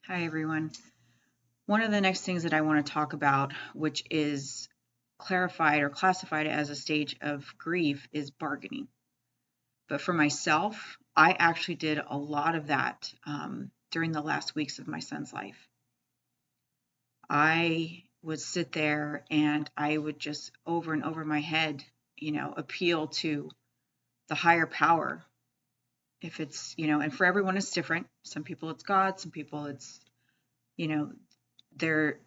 Hi, everyone. One of the next things that I want to talk about, which is clarified or classified as a stage of grief, is bargaining. But for myself, I actually did a lot of that during the last weeks of my son's life. I would sit there and I would just over and over my head, appeal to the higher power. If it's, and for everyone it's different. Some people it's God, some people it's, you know, their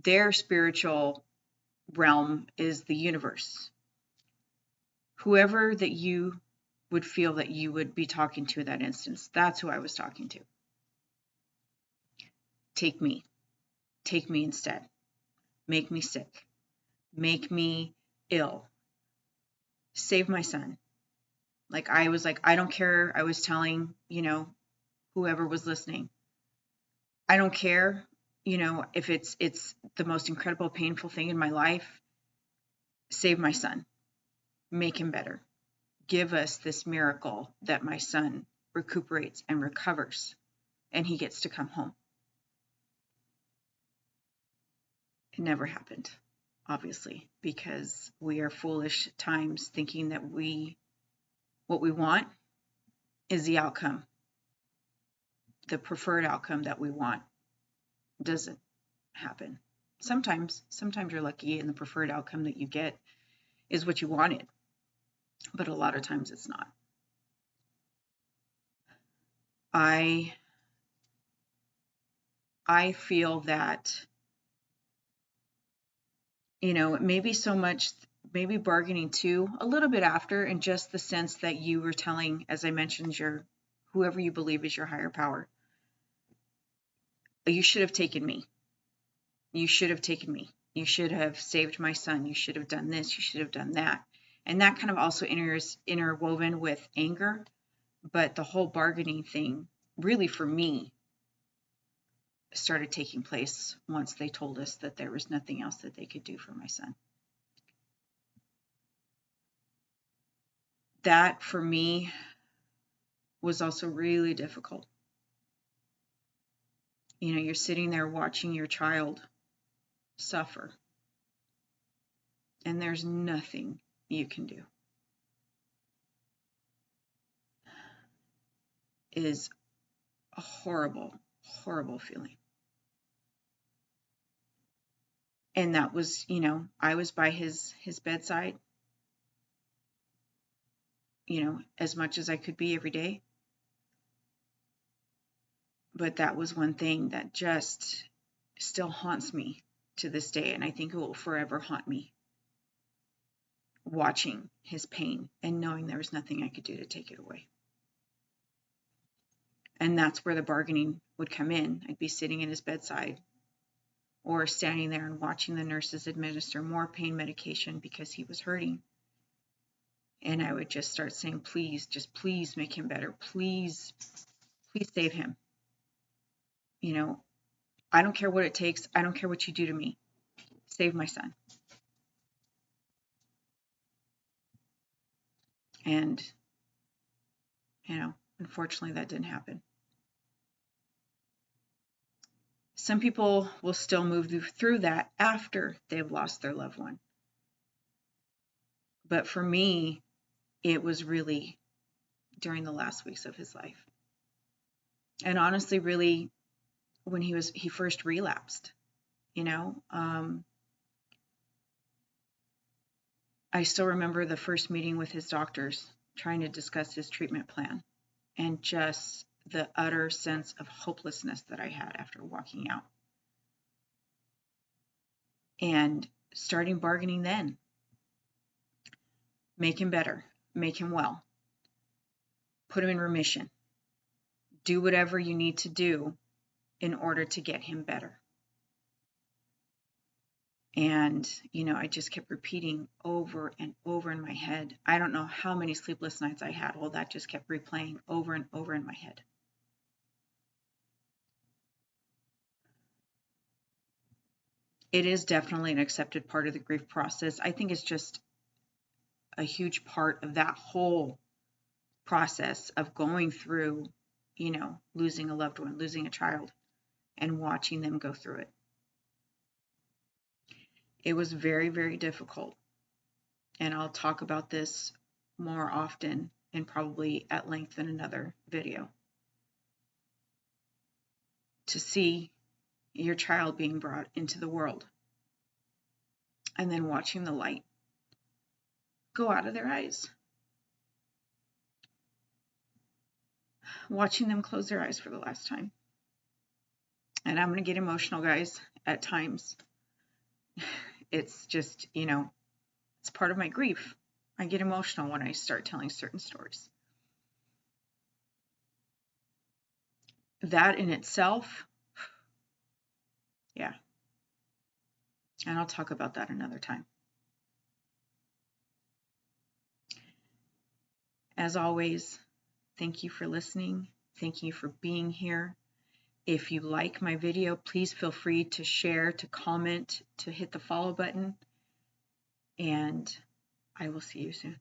their spiritual realm is the universe. Whoever that you would feel that you would be talking to in that instance, that's who I was talking to. Take me. Take me instead. Make me sick. Make me ill. Save my son. I was like, I don't care. I was telling, whoever was listening, I don't care, if it's the most incredible, painful thing in my life. Save my son. Make him better. Give us this miracle that my son recuperates and recovers and he gets to come home. It never happened, obviously, because we are foolish at times thinking that what we want is the outcome. The preferred outcome that we want doesn't happen. Sometimes you're lucky and the preferred outcome that you get is what you wanted, but a lot of times it's not. I feel that, maybe so much, maybe bargaining too, a little bit after, in just the sense that you were telling, as I mentioned, whoever you believe is your higher power, you should have taken me. You should have taken me. You should have saved my son. You should have done this. You should have done that. And that kind of also interwoven with anger. But the whole bargaining thing, really for me, started taking place once they told us that there was nothing else that they could do for my son. That, for me, was also really difficult. You're sitting there watching your child suffer, and there's nothing you can do. It is a horrible, horrible feeling. And that was, I was by his bedside, as much as I could be every day. But that was one thing that just still haunts me to this day, and I think it will forever haunt me, watching his pain and knowing there was nothing I could do to take it away. And that's where the bargaining would come in. I'd be sitting at his bedside or standing there and watching the nurses administer more pain medication because he was hurting. And I would just start saying, please, just please make him better. Please, please save him. I don't care what it takes. I don't care what you do to me. Save my son. And, unfortunately, that didn't happen. Some people will still move through that after they've lost their loved one. But for me, it was really during the last weeks of his life. And honestly, really, when he first relapsed, I still remember the first meeting with his doctors trying to discuss his treatment plan, and just the utter sense of hopelessness that I had after walking out. And starting bargaining then. Make him better. Make him well. Put him in remission. Do whatever you need to do in order to get him better. And, I just kept repeating over and over in my head. I don't know how many sleepless nights I had. Well, that just kept replaying over and over in my head. It is definitely an accepted part of the grief process. I think it's just a huge part of that whole process of going through, losing a loved one, losing a child. and watching them go through it. It was very, very difficult. And I'll talk about this more often and probably at length in another video. To see your child being brought into the world and then watching the light go out of their eyes. Watching them close their eyes for the last time. And I'm going to get emotional, guys, at times. It's just, it's part of my grief. I get emotional when I start telling certain stories. That in itself, yeah. And I'll talk about that another time. As always, thank you for listening. Thank you for being here. If you like my video, please feel free to share, to comment, to hit the follow button. And I will see you soon.